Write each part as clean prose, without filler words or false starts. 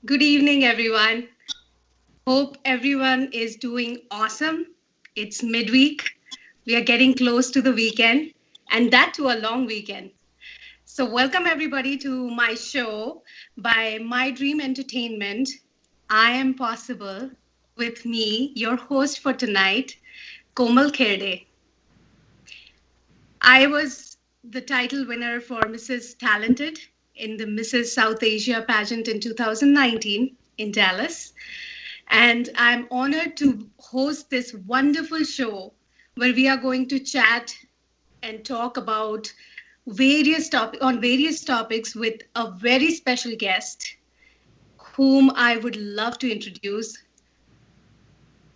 Good evening, everyone. Hope everyone is doing awesome. It's midweek. We are getting close to the weekend, and that to a long weekend. So, welcome everybody to my show by My Dream Entertainment. I am possible with me, your host for tonight, Komal. I was the title winner for Mrs. Talented in the Mrs. South Asia pageant in 2019 in Dallas. And I'm honored to host this wonderful show where we are going to chat and talk about various topics with a very special guest whom I would love to introduce.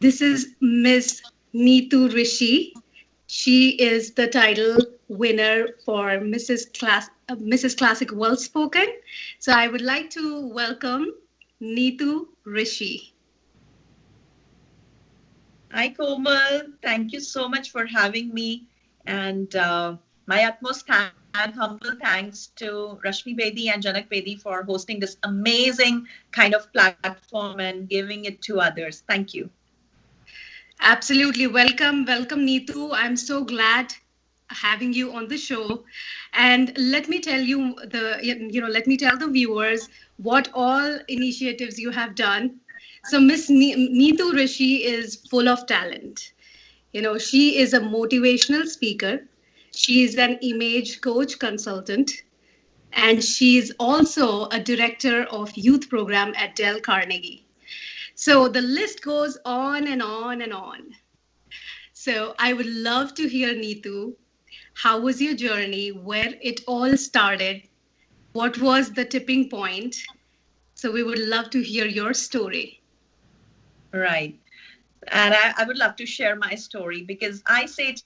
This is Miss Neetu Rishi. She is the title winner for Mrs. Classic Well-Spoken. So I would like to welcome Neetu Rishi. Hi, Komal. Thank you so much for having me. And my utmost humble thanks to Rashmi Bedi and Janak Bedi for hosting this amazing kind of platform and giving it to others. Thank you. Absolutely. Welcome, Neetu. I'm so glad having you on the show. And let me tell let me tell the viewers what all initiatives you have done. So Miss Neetu Rishi is full of talent. She is a motivational speaker. She is an image coach consultant, and she is also a director of youth program at Dale Carnegie. So the list goes on and on and on. So I would love to hear, Neetu, how was your journey, where it all started, what was the tipping point? So we would love to hear your story. Right. And I would love to share my story because I say it's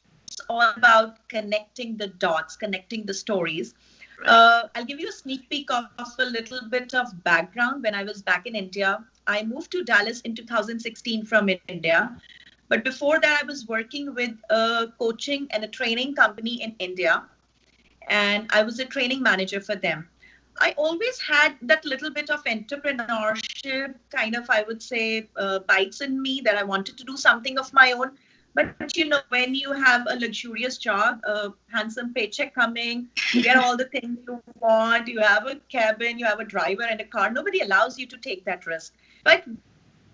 all about connecting the dots, connecting the stories. I'll give you a sneak peek of a little bit of background. When I was back in India, I moved to Dallas in 2016 from India. But before that, I was working with a coaching and a training company in India, and I was a training manager for them. I always had that little bit of entrepreneurship kind of, I would say, bites in me that I wanted to do something of my own. But when you have a luxurious job, a handsome paycheck coming, you get all the things you want, you have a cabin, you have a driver and a car, nobody allows you to take that risk. But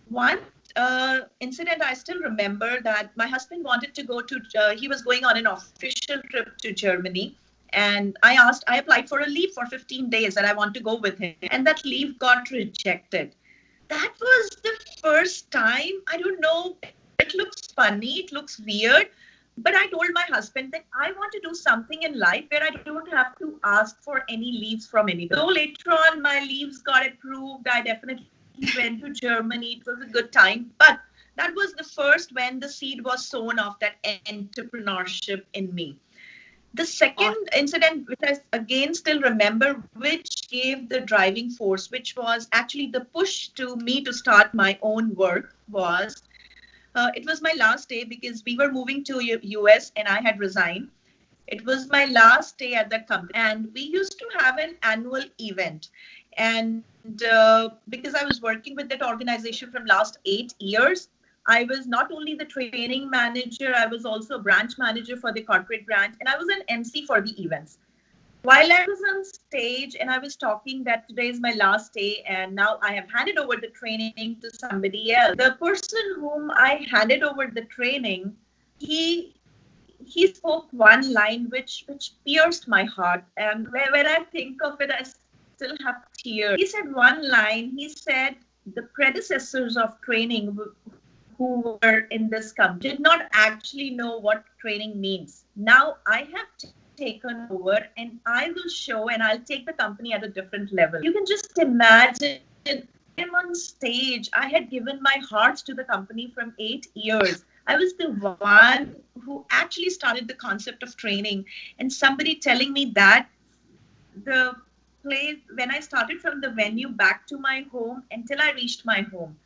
one incident I still remember that my husband wanted to go to, he was going on an official trip to Germany. And I applied for a leave for 15 days that I want to go with him. And that leave got rejected. That was the first time. I don't know. It looks funny. It looks weird. But I told my husband that I want to do something in life where I don't have to ask for any leaves from anybody. So later on, my leaves got approved. I definitely went to Germany. It was a good time. But that was the first when the seed was sown of that entrepreneurship in me. The second incident, which I again still remember, which gave the driving force, which was actually the push to me to start my own work, was it was my last day because we were moving to US and I had resigned. It was my last day at that company, and we used to have an annual event. And because I was working with that organization from last 8 years, I was not only the training manager, I was also a branch manager for the corporate branch, and I was an MC for the events. While I was on stage and I was talking that today is my last day and now I have handed over the training to somebody else, the person whom I handed over the training, he he spoke one line which pierced my heart, and when I think of it, I still have tears. He said one line. He said the predecessors of training who were in this company did not actually know what training means. Now I have taken over and I will show and I'll take the company at a different level. You can just imagine. I'm on stage. I had given my heart to the company from 8 years. I was the one who actually started the concept of training, and somebody telling me that the place when I started from the venue back to my home until I reached my home,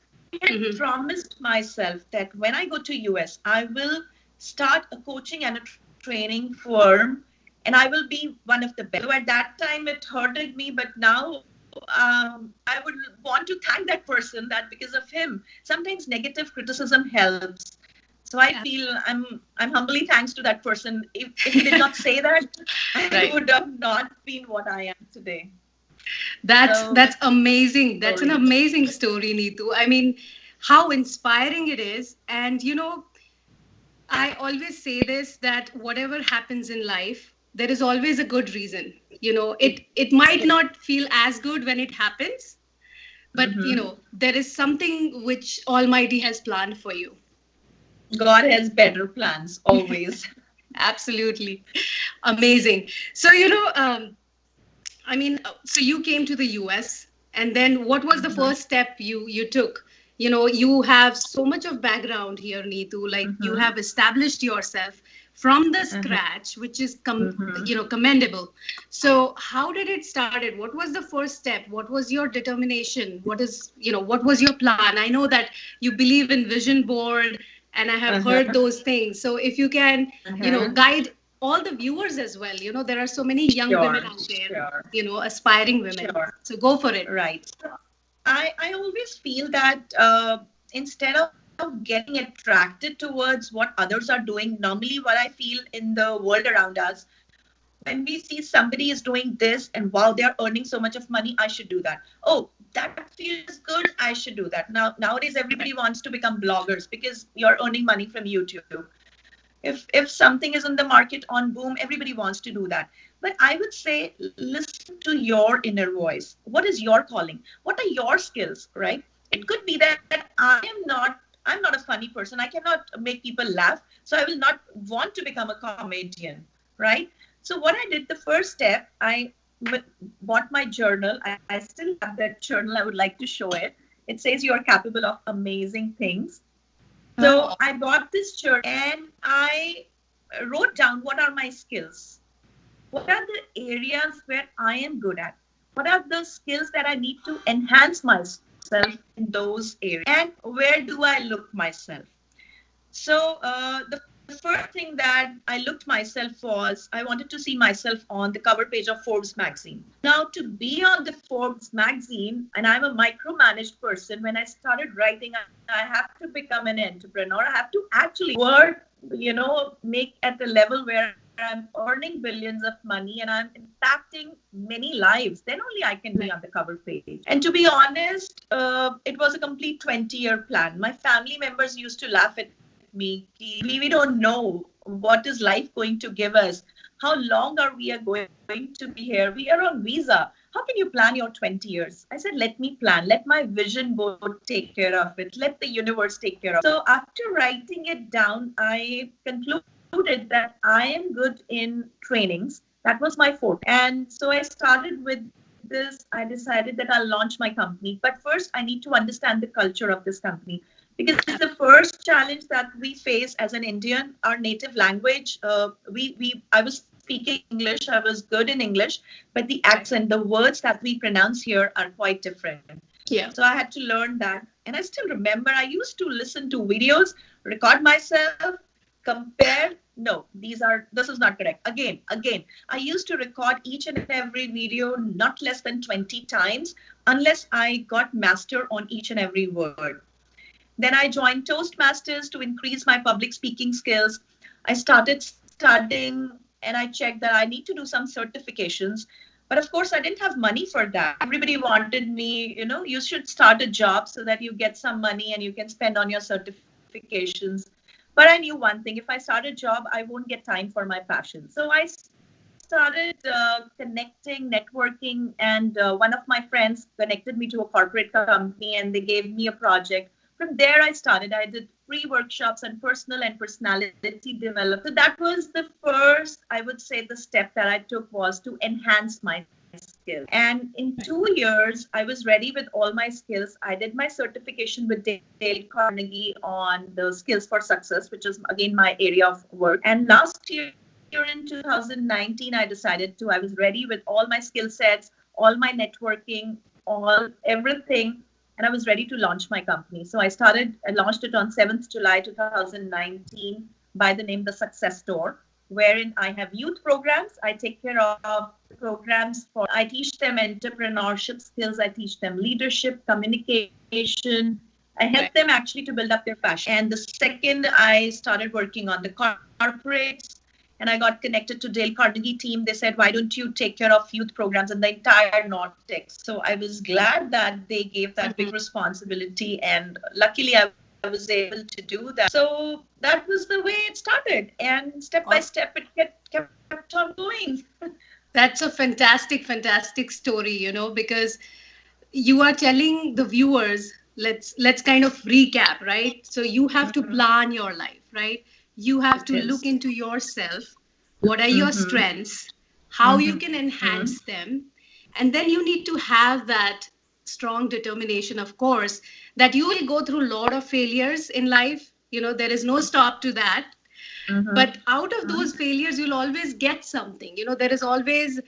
I had promised myself that when I go to US, I will start a coaching and a training firm, and I will be one of the best. So at that time, it hurted me, but now I would want to thank that person that because of him, sometimes negative criticism helps. So I Yeah. feel I'm humbly thanks to that person. If he did not say that, I Right. would have not been what I am today. So That's amazing. That's an story. amazing story, Neetu. I mean, how inspiring it is. And I always say this, that whatever happens in life, there is always a good reason. It might not feel as good when it happens, but Mhm. there is something which Almighty has planned for you. God has better plans always. Absolutely. Amazing. So, I mean, so you came to the US, and then what was the Mhm. first step you took? You have so much of background here, Neetu. Like, you Mhm. have established yourself from the Uh-huh. scratch, which is Mhm. commendable. So, how did it started? What was the first step? What was your determination? What was your plan? I know that you believe in vision board, and I have heard Uh-huh. those things. So, if you can, Uh-huh. guide all the viewers as well. There are so many young women Sure. out there, Sure. aspiring women. Sure. So go for it. Right. So I always feel that instead of getting attracted towards what others are doing, normally what I feel in the world around us, when we see somebody is doing this and wow, they're earning so much of money, I should do that. Oh, that feels good, I should do that. Nowadays everybody Right. wants to become bloggers because you're earning money from YouTube. If something is in the market on boom, everybody wants to do that. But I would say listen to your inner voice. What is your calling? What are your skills, right? It could be that I'm not a funny person. I cannot make people laugh, so I will not want to become a comedian, right? So what I did, the first step, bought my journal. I still have that journal. I would like to show it. It says you are capable of amazing things. So Oh, I bought this journal and I wrote down what are my skills? What are the areas where I am good at? What are the skills that I need to enhance myself in those areas? And where do I look myself? So the first thing that I looked myself was I wanted to see myself on the cover page of Forbes magazine. Now, to be on the Forbes magazine, and I'm a micromanaged person, when I started writing, I have to become an entrepreneur. I have to actually work, make at a level where I'm earning billions of money and I'm impacting many lives. Then only I can be on the right. cover page. And to be honest, it was a complete 20-year plan. My family members used to laugh at me. We don't know what is life going to give us. How long are we are going to be here? We are on visa. How can you plan your 20 years? I said, let me plan. Let my vision board take care of it. Let the universe take care of it. So after writing it down, I concluded that I am good in trainings. That was my forte. And so I started with this. I decided that I'll launch my company. But first, I need to understand the culture of this company because the first challenge that we face as an Indian, our native language, I was speaking English, I was good in English, but the accent, the Right. words that we pronounce here are quite different. So I had to Yeah. learn that. And I still remember I used to listen to videos, record myself, compare. No, this is not correct. Again, I used to record each and every video not less than 20 times unless I got master on each and every word. Then I joined Toastmasters to increase my public speaking skills. I started studying and I checked that I need to do some certifications. But of course, I didn't have money for that. Everybody wanted me, you should start a job so that you get some money and you can spend on your certifications. But I knew one thing, if I start a job, I won't get time for my passion. So I started connecting, networking, and one of my friends connected me to a corporate company and they gave me a project. From there, I started. I did free workshops on personal and personality development. So that was the first, I would say, the step that I took was to enhance my skills. And in 2 years, I was ready with all my skills. I did my certification with Dale Carnegie on the skills for success, which is again my area of work. And last year in 2019, I decided to, I was ready with all my skill sets, all my networking, everything, and I was ready to launch my company. So I launched it on 7th July 2019 by the name The Success Store. wherein I have youth programs. I take care of programs for, I teach them entrepreneurship skills, I teach them leadership, communication. I help Right. them actually to build up their passion. And the second, I started working on the corporates, and I got connected to Dale Carnegie team. They said, why don't you take care of youth programs in the entire Nordics? So I was glad that they gave that big responsibility, and luckily I was able to do that. So that was the way it started, and step by step it kept on going. That's a fantastic, fantastic story, because you are telling the viewers, let's kind of recap, right? So you have to plan your life, right? You have to look into yourself. What are your strengths? How you can enhance them? And then you need to have that strong determination, of course, that you will go through a lot of failures in life. There is no stop to that. But out of those failures, you'll always get something. There is always,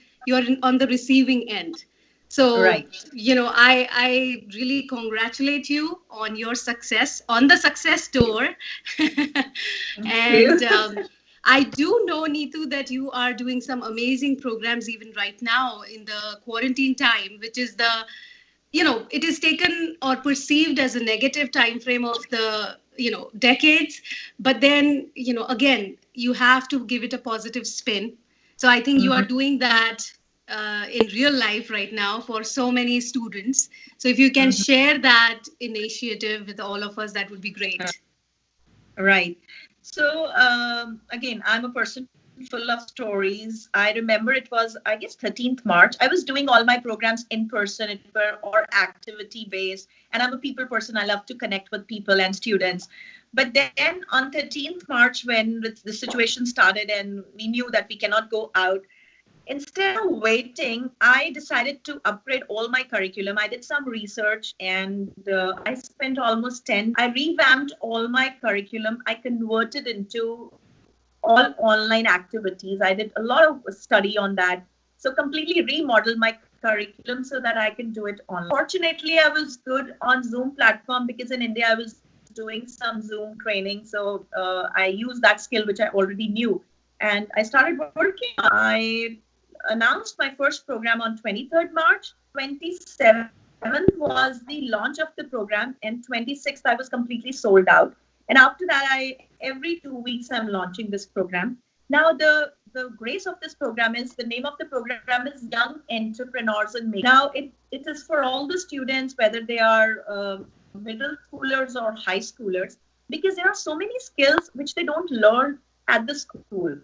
on the receiving end. So, Right. I really congratulate you on your success, on the success tour. And I do know, Neetu, that you are doing some amazing programs even right now in the quarantine time, which is it is taken or perceived as a negative time frame of the decades, but then again you have to give it a positive spin. So I think you are doing that in real life right now for so many students. So if you can share that initiative with all of us, that would be great. Right. So again, I'm a person full of stories. I remember it was, I guess, 13th March. I was doing all my programs in person or activity based. And I'm a people person. I love to connect with people and students. But then on 13th March, when the situation started and we knew that we cannot go out, instead of waiting, I decided to upgrade all my curriculum. I did some research, and I spent almost 10. I revamped all my curriculum. I converted into all online activities. I did a lot of study on that. So completely remodeled my curriculum so that I can do it online. Fortunately, I was good on Zoom platform because in India I was doing some Zoom training. So I used that skill which I already knew. And I started working. I announced my first program on 23rd March. 27th was the launch of the program, and 26th I was completely sold out. And after that, every 2 weeks I'm launching this program. Now the grace of this program is, the name of the program is Young Entrepreneurs and Makers. Now it is for all the students, whether they are middle schoolers or high schoolers, because there are so many skills which they don't learn at the school.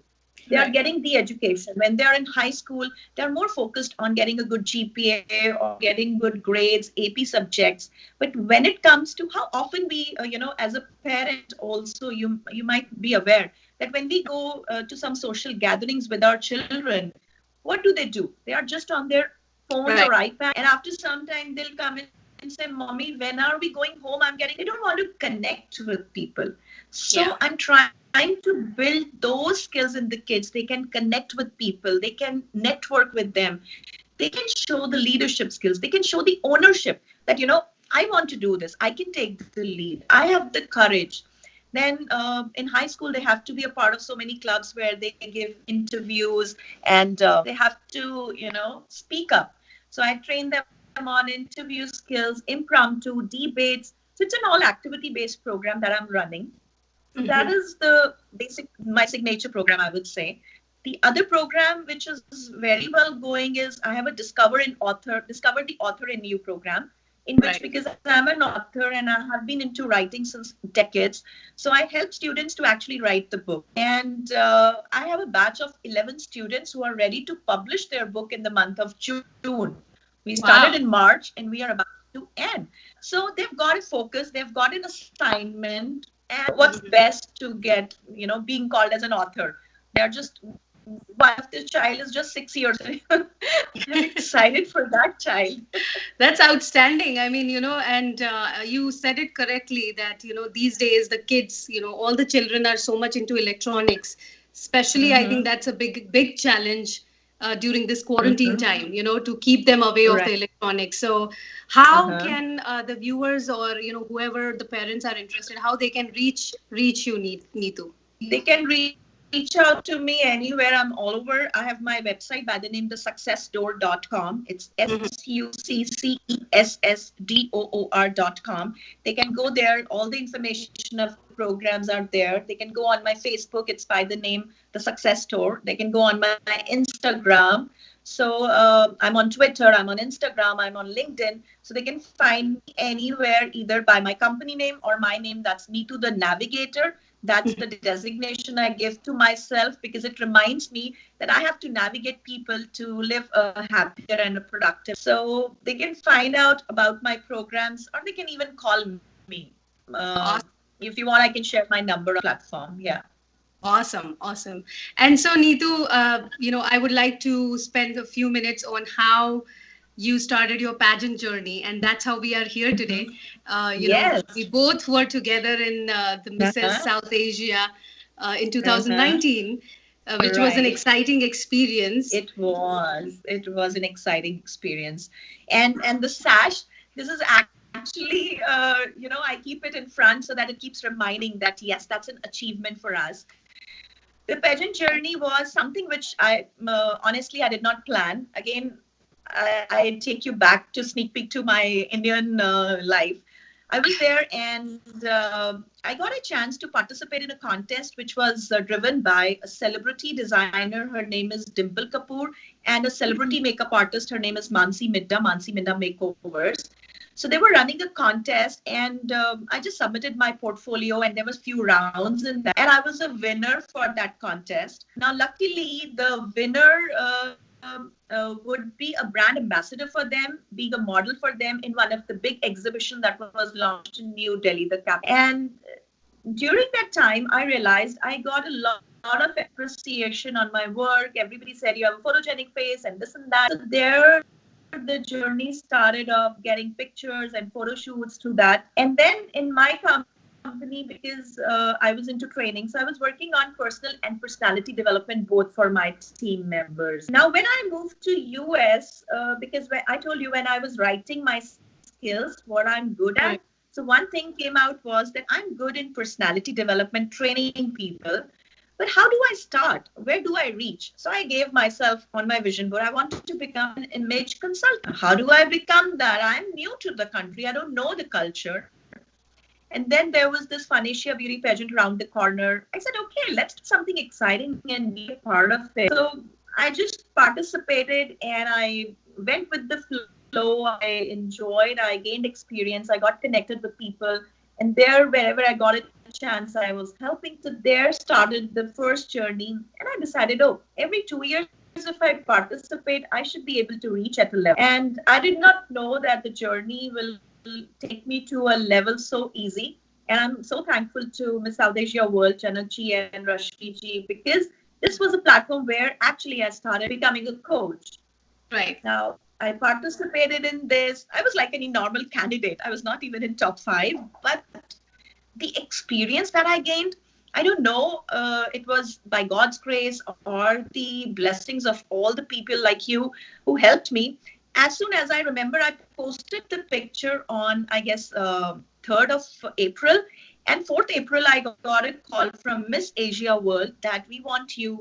They are getting the education. When they are in high school, they are more focused on getting a good GPA or getting good grades, AP subjects. But when it comes to how often we, as a parent also, you might be aware that when we go to some social gatherings with our children, what do? They are just on their phones or iPad. And after some time, they'll come in and say, Mommy, when are we going home? They don't want to connect with people. So I'm trying to build those skills in the kids. They can connect with people. They can network with them. They can show the leadership skills. They can show the ownership that, I want to do this. I can take the lead. I have the courage. Then in high school, they have to be a part of so many clubs where they give interviews, and they have to, speak up. So I train them on interview skills, impromptu debates. So it's an all activity-based program that I'm running. So that is my signature program, I would say. The other program, which is very well going, is I have a Discover the Author in You program, in which, because I'm an author and I have been into writing since decades, so I help students to actually write the book. And I have a batch of 11 students who are ready to publish their book in the month of June. We started in March and we are about to end. So they've got a focus, they've got an assignment, and what's best to get, being called as an author. They're just, one of the child is just 6 years. I'm excited for that child. That's outstanding. I mean, and you said it correctly that, these days the kids, all the children are so much into electronics. Especially, I think that's a big challenge during this quarantine time, to keep them away of the electronics. So how can the viewers or, whoever the parents are interested, how they can reach you, Neetu? They can reach reach out to me anywhere. I'm all over. I have my website by the name thesuccessdoor.com. It's successdoor.com. They can go there. All the information of the programs are there. They can go on my Facebook. It's by the name The Success Store. They can go on my Instagram. So I'm on Twitter, I'm on Instagram, I'm on LinkedIn. So they can find me anywhere, either by my company name or my name. That's NEETU the Navigator. That's the designation I give to myself, because it reminds me that I have to navigate people to live a happier and a productive. So they can find out about my programs, or they can even call me. If you want, I can share my number on platform. Yeah. Awesome, awesome. And so, Neetu, I would like to spend a few minutes on how you started your pageant journey, and that's how we are here today. Yes. We both were together in the Mrs. South Asia in 2019, which was an exciting experience. It was an exciting experience, and the sash. This is actually, I keep it in front so that it keeps reminding that yes, that's an achievement for us. The pageant journey was something which I honestly I did not plan. Again, I take you back to sneak peek to my Indian life. I was there, and I got a chance to participate in a contest which was driven by a celebrity designer. Her name is Dimple Kapoor, and a celebrity makeup artist. Her name is Mansi Midda Makeovers. So they were running a contest, and I just submitted my portfolio, and there was few rounds in that, and I was a winner for that contest. Now, luckily, the winner would be a brand ambassador for them, being a model for them in one of the big exhibitions that was launched in New Delhi, the capital. And during that time, I realized I got a lot of appreciation on my work. Everybody said you have a photogenic face and this and that. So there, the journey started of getting pictures and photo shoots through that. And then in my company, because I was into training, so I was working on personal and personality development both for my team members. Now, when I moved to US, because I told you when I was writing my skills, what I'm good at. So one thing came out was that I'm good in personality development, training people. But how do I start? Where do I reach? So I gave myself on my vision board, I wanted to become an image consultant. How do I become that? I'm new to the country. I don't know the culture. And then there was this Phoenicia beauty pageant around the corner. I said, okay, let's do something exciting and be a part of it. So I just participated, and I went with the flow. I enjoyed, I gained experience. I got connected with people. And there, wherever I got a chance, I was helping. So there started the first journey. And I decided, every 2 years, if I participate, I should be able to reach at a level. And I did not know that the journey will take me to a level so easy. And I'm so thankful to Miss South Asia World, Janak ji and RISHI ji, because this was a platform where actually I started becoming a coach. Right. Now, I participated in this. I was like any normal candidate. I was not even in top 5. But the experience that I gained, I don't know, it was by God's grace or the blessings of all the people like you who helped me. As soon as I remember, I posted the picture on, I guess, 3rd of April. And 4th April, I got a call from Miss Asia World that we want to,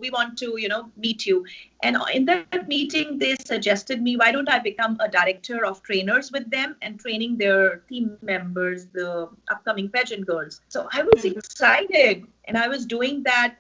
meet you. And in that meeting, they suggested me, why don't I become a director of trainers with them and training their team members, the upcoming pageant girls. So I was excited, and I was doing that.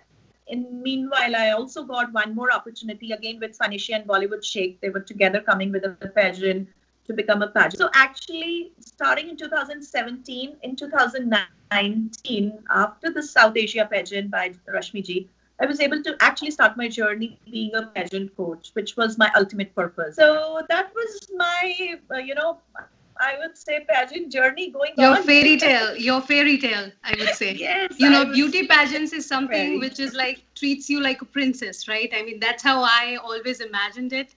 And meanwhile, I also got one more opportunity again with Phoenicia and Bollywood Sheikh. They were together coming with a pageant to become a pageant. So actually, starting in 2017, in 2019, after the South Asia pageant by Rashmi ji, I was able to actually start my journey being a pageant coach, which was my ultimate purpose. So that was my, I would say pageant journey going on. Your fairy tale, I would say. Yes. Beauty pageants is something which is like, treats you like a princess, right? I mean, that's how I always imagined it.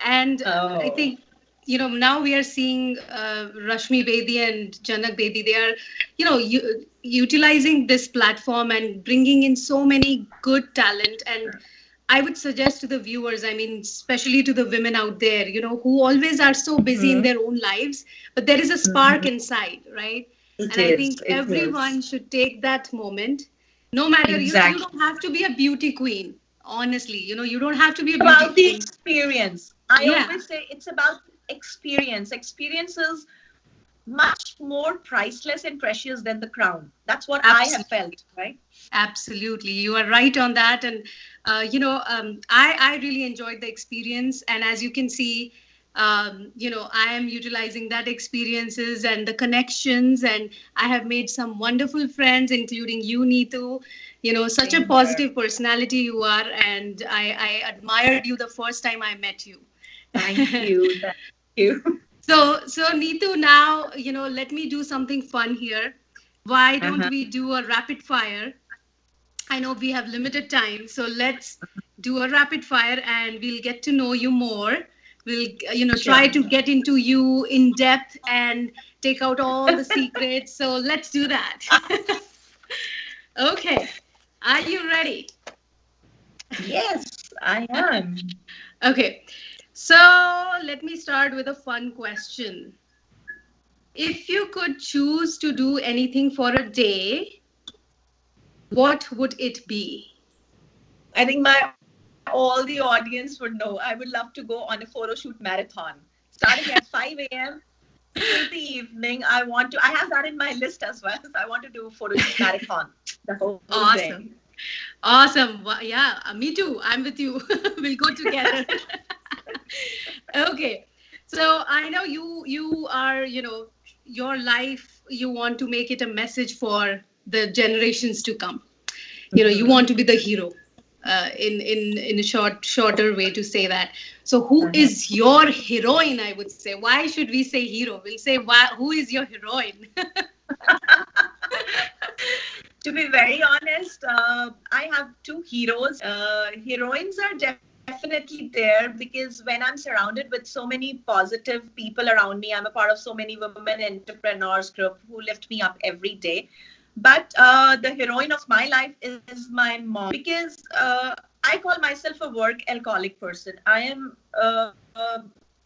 And I think, now we are seeing Rashmi Bedi and Janak Bedi. They are, utilizing this platform and bringing in so many good talent. And I would suggest to the viewers, I mean, especially to the women out there, who always are so busy in their own lives, but there is a spark inside, right? I think everyone should take that moment No matter, you Exactly. don't have to be a beauty queen. Honestly, you don't have to be a beauty About the queen. experience. I Yeah, always say it's about experience. Experience is much more priceless and precious than the crown. That's what I have absolutely. felt, right? Absolutely, you are right on that, and I really enjoyed the experience, and as you can see, I am utilizing that experiences and the connections, and I have made some wonderful friends, including you, Neetu. Such a Same here. positive personality you are, and I admired you the first time I met you. Thank you. Thank you. So Neetu, now let me do something fun here. Why don't Uh-huh. we do a rapid fire? I know we have limited time, so let's do a rapid fire and we'll get to know you more. We'll, try Sure. to get into you in depth and take out all the secrets. So let's do that. Okay. Are you ready? Yes, I am. Okay. So let me start with a fun question. If you could choose to do anything for a day, what would it be? I think my all the audience would know. I would love to go on a photo shoot marathon. Starting at 5 a.m. till the evening. I have that in my list as well. So I want to do a photo shoot marathon the whole day. Awesome. Awesome. Yeah, me too. I'm with you. We'll go together. Okay. So I know you are, your life, you want to make it a message for the generations to come. You Mhm. want to be the hero. In a shorter way to say that. So who Uh-huh. is your heroine, I would say? Why should we say hero? We'll say who is your heroine? To be very honest, I have two heroes. Heroines are definitely there because when I'm surrounded with so many positive people around me, I'm a part of so many women entrepreneurs group who lift me up every day. But the heroine of my life is my mom because I call myself a work alcoholic person.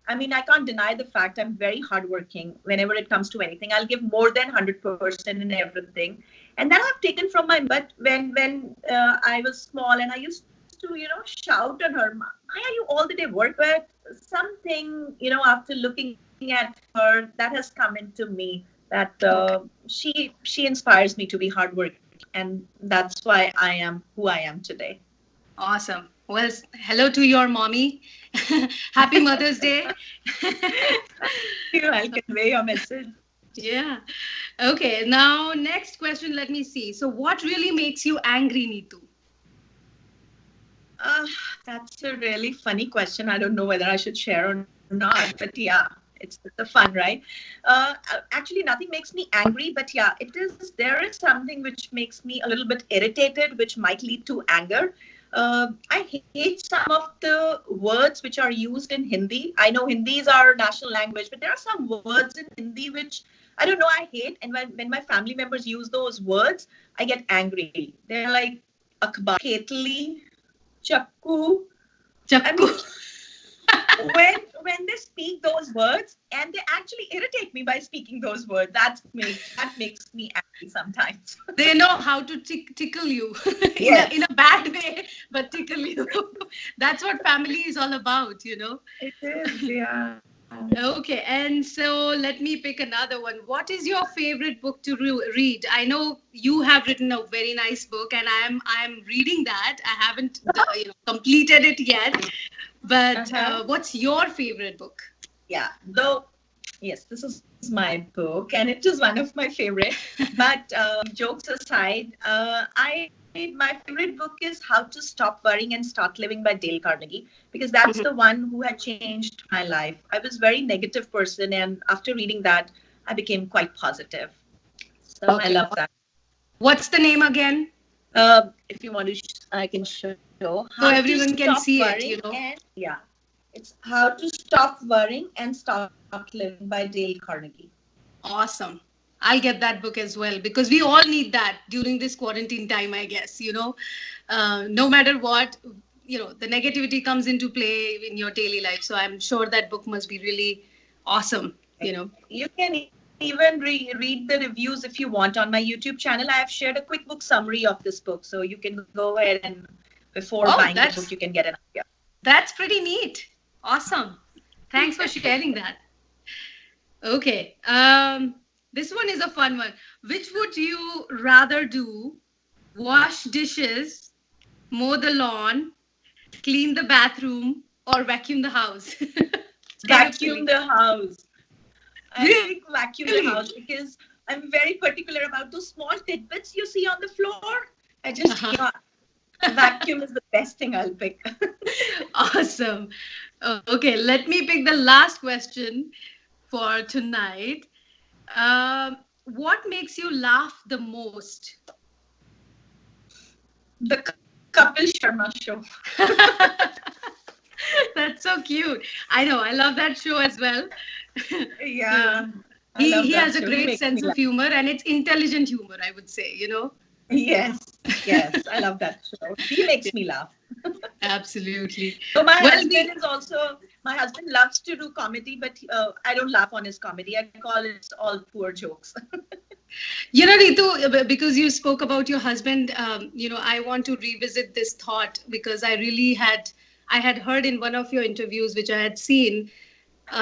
I mean, I can't deny the fact I'm very hardworking whenever it comes to anything. I'll give more than 100% in everything. And that I've taken from my mom. But when I was small and I used to, shout on her, why are you all the day work? But something, after looking at her, that has come into me that Okay. she inspires me to be hardworking. And that's why I am who I am today. Awesome. Well, hello to your mommy. Happy Mother's Day. I'll convey your message. Yeah. Okay. Now, next question. Let me see. So, what really makes you angry, Neetu? Uh, that's a really funny question. I don't know whether I should share or not, but yeah, it's the fun, right? Actually, nothing makes me angry, but yeah, it is. There is something which makes me a little bit irritated, which might lead to anger. I hate some of the words which are used in Hindi. I know Hindi is our national language, but there are some words in Hindi which I don't know, I hate. And when my family members use those words, I get angry. They're like akbar, ketli, chakku. I Chakku. mean, when they speak those words and they actually irritate me by speaking those words, that makes me angry sometimes. They know how to tickle you in Yes, a bad way, but tickle you. That's what family is all about. it is. Yeah. Okay, and so let me pick another one. What is your favorite book to read? I know you have written a very nice book, and I'm reading that. I haven't completed it yet, but Uh-huh. what's your favorite book? Yeah. Though, yes, this is my book, and it is one of my favorite. But jokes aside, my favorite book is How to Stop Worrying and Start Living by Dale Carnegie, because that's the one who had changed my life. I was very negative person, and after reading that, I became quite positive. So I Okay, love that. what's the name again? If you want to, I can show How to So Stop everyone can Worrying see it, and yeah, it's How to Stop Worrying and Start Living by Dale Carnegie. Awesome. I'll get that book as well because we all need that during this quarantine time, I guess. No matter what, the negativity comes into play in your daily life. So I'm sure that book must be really awesome. You can even even read the reviews if you want on my YouTube channel. I have shared a quick book summary of this book, so you can go ahead and before Oh, buying the book, you can get an idea. that's pretty neat. Awesome. Thanks for sharing that. Okay. This one is a fun one. Which would you rather do? Wash dishes, mow the lawn, clean the bathroom, or vacuum the house? Vacuum the house. I Really? think vacuum the house because I'm very particular about those small tidbits you see on the floor. I just vacuum is the best thing I'll pick. Awesome. Okay, let me pick the last question for tonight. What makes you laugh the most? The Kapil Sharma show. That's so cute. I know. I love that show as well. Yeah. He has a great sense of humor, and it's intelligent humor, I would say, you know. Yes, I love that show. He makes me laugh. Absolutely. So my husband loves to do comedy, but I don't laugh on his comedy. I call it all poor jokes. You know, Ritu, because you spoke about your husband, I want to revisit this thought because I had heard in one of your interviews, which I had seen,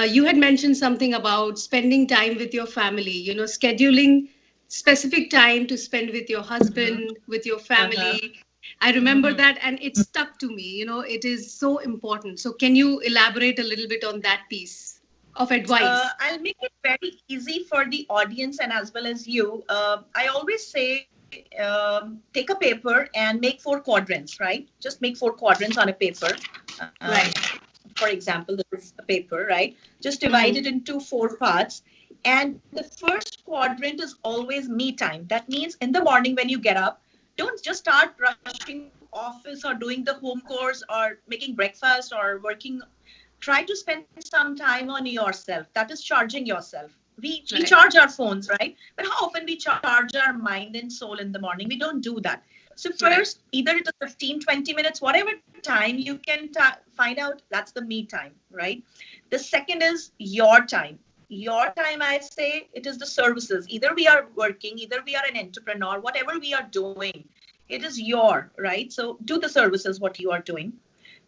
you had mentioned something about spending time with your family, you know, scheduling specific time to spend with your husband, with your family. I remember that, and it stuck to me. You know, it is so important. So can you elaborate a little bit on that piece of advice? I'll make it very easy for the audience and as well as you. I always say, take a paper and make 4 quadrants, right? Just make 4 quadrants on a paper. Right. For example, this is a paper, right? Just divide it into 4 parts. And the first quadrant is always me time. That means in the morning when you get up, don't just start rushing office or doing the home course or making breakfast or working. Try to spend some time on yourself. That is charging yourself. We charge our phones, right? But how often we charge our mind and soul in the morning? We don't do that. So first, either it is 15, 20 minutes, whatever time you can find out, that's the me time, right? The second is your time. Your time, I say, it is the services. Either we are working, either we are an entrepreneur, whatever we are doing, it is your, right? So do the services, what you are doing.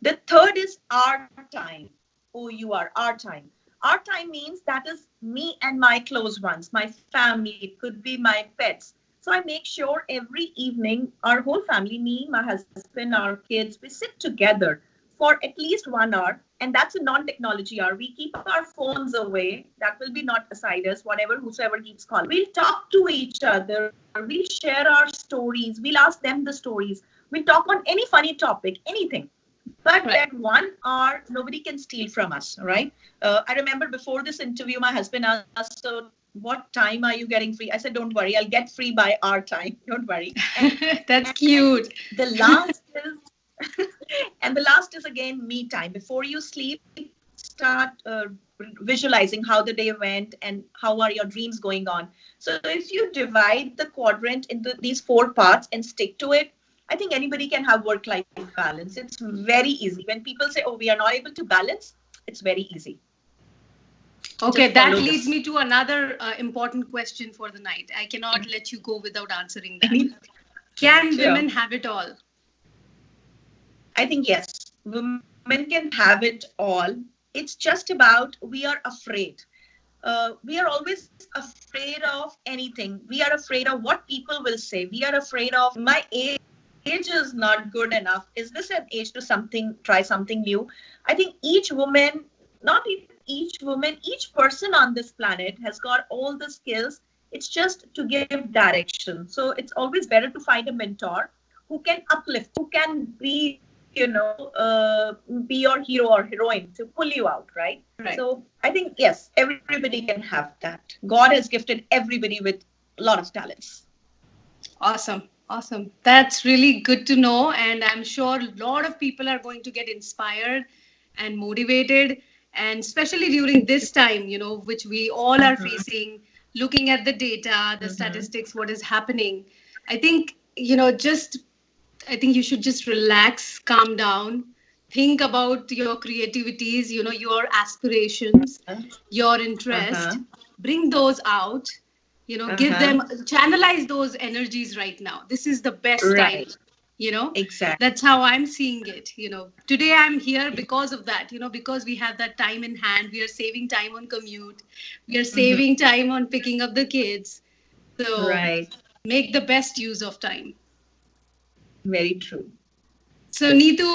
The third is our time. Our time. Our time means that is me and my close ones, my family, it could be my pets. So I make sure every evening, our whole family, me, my husband, our kids, we sit together for at least 1 hour. And that's a non-technology hour. We keep our phones away. That will be not aside us, whosoever keeps calling. We'll talk to each other. We'll share our stories. We'll ask them the stories. We'll talk on any funny topic, anything. But that 1 hour, nobody can steal from us, right? I remember before this interview, my husband asked, so what time are you getting free? I said, don't worry, I'll get free by our time. Don't worry. That's cute. The last is... and the last is again me time. Before you sleep, start visualizing how the day went and how are your dreams going on. So if you divide the quadrant into these 4 parts and stick to it, I think anybody can have work-life balance. It's very easy. When people say, oh, we are not able to balance, it's very easy. Okay, that leads me to another important question for the night. I cannot let you go without answering that. Can women have it all? I think yes, women can have it all. It's just about we are afraid. We are always afraid of anything. We are afraid of what people will say. We are afraid of my age is not good enough. Is this an age to try something new? I think each woman, not even each woman, each person on this planet has got all the skills. It's just to give direction. So it's always better to find a mentor who can uplift, who can be be your hero or heroine to pull you out, right? So I think, yes, everybody can have that. God has gifted everybody with a lot of talents. Awesome. That's really good to know. And I'm sure a lot of people are going to get inspired and motivated. And especially during this time, which we all are facing, looking at the data, the statistics, what is happening. I think, you should just relax, calm down, think about your creativities, your aspirations, your interest, bring those out, give Uh-huh. them, channelize those energies right now. This is the best time, Right. you know. Exactly. That's how I'm seeing it. Today I'm here because of that, because we have that time in hand. We are saving time on commute. We are Mm-hmm. saving time on picking up the kids. So Right. make the best use of time. Very true. So, Neetu,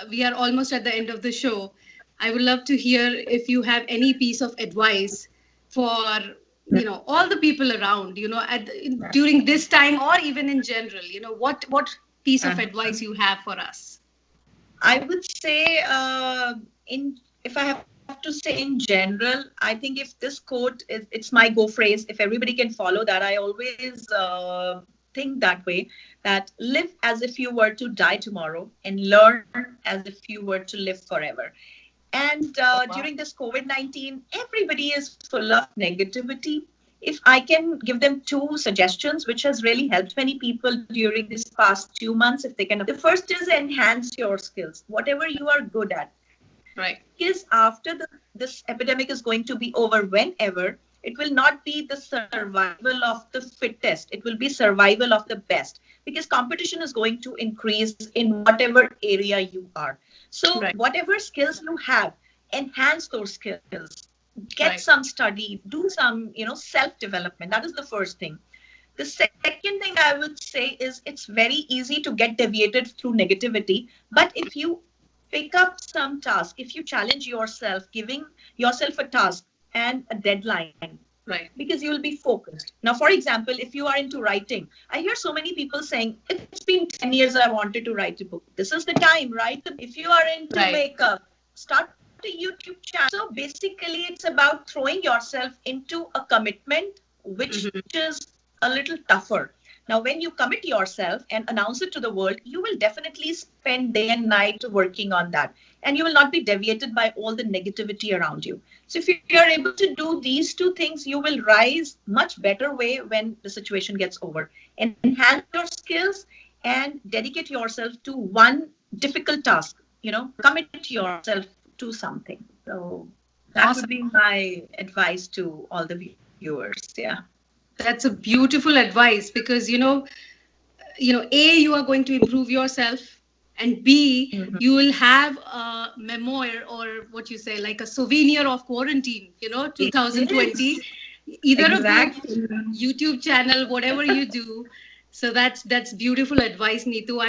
we are almost at the end of the show. I would love to hear if you have any piece of advice for, all the people around, during this time or even in general, what piece of Uh-huh. advice you have for us. I would say, in if I have to say in general, I think if this quote is, it's my go phrase. If everybody can follow that, I always think that way. That live as if you were to die tomorrow, and learn as if you were to live forever. And Oh, during wow. this COVID-19, everybody is full of negativity. If I can give them two suggestions, which has really helped many people during this past 2 months, if they can, the first is enhance your skills, whatever you are good at. Right. Because after this epidemic is going to be over, whenever, it will not be the survival of the fittest, it will be survival of the best, because competition is going to increase in whatever area you are. So Right. whatever skills you have, enhance those skills, get Right. some study, do some self development. That is the first thing. The second thing I would say is, it's very easy to get deviated through negativity, but if you pick up some task, if you challenge yourself, giving yourself a task and a deadline, Right. because you will be focused. Now, for example, if you are into writing, I hear so many people saying, it's been 10 years I wanted to write a book. This is the time, write the book. If you are into Right. makeup, start a YouTube channel. So basically, it's about throwing yourself into a commitment, which Hmm. is a little tougher. Now, when you commit yourself and announce it to the world, you will definitely spend day and night working on that. And you will not be deviated by all the negativity around you. So, if you are able to do these two things, you will rise much better way when the situation gets over. Enhance your skills and dedicate yourself to one difficult task. Commit yourself to something. So, that would Awesome. be my advice to all the viewers. Yeah. That's a beautiful advice because, A, you are going to improve yourself, and B, Mhm. you will have a memoir, or what you say, like a souvenir of quarantine, It is. 2020, either a book, Exactly. YouTube channel, whatever you do. So that's beautiful advice, Neetu.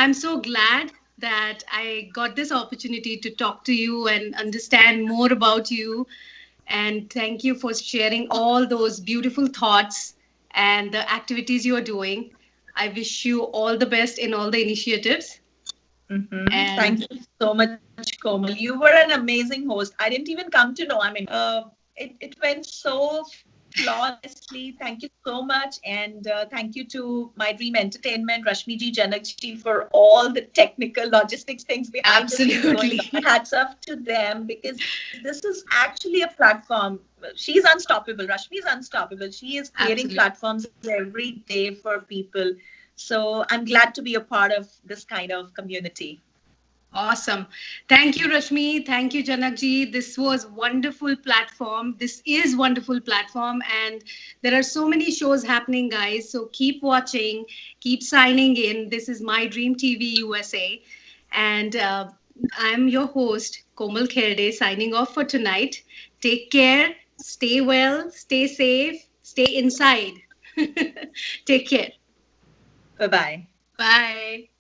I'm so glad that I got this opportunity to talk to you and understand more about you. And thank you for sharing all those beautiful thoughts and the activities you are doing. I wish you all the best in all the initiatives. Thank And you so much, Komal. You were an amazing host. I didn't even come to know. It went so flawlessly. Thank you so much. And thank you to My Dream Entertainment, Rashmi ji, Janak ji, for all the technical logistics things behind the scenes going on. My absolutely, hats off to them, because this is actually a platform. She's unstoppable. Rashmi is unstoppable. She is creating absolutely. platforms every day for people. So I'm glad to be a part of this kind of community. Awesome. Thank you, Rashmi. Thank you, Janakji. This was wonderful platform. This is wonderful platform, and there are so many shows happening, guys. So keep watching, keep signing in. This is My Dream TV USA, and I'm your host Komal Kherde, signing off for tonight. Take care. Stay well. Stay safe. Stay inside. Take care. Bye bye. Bye.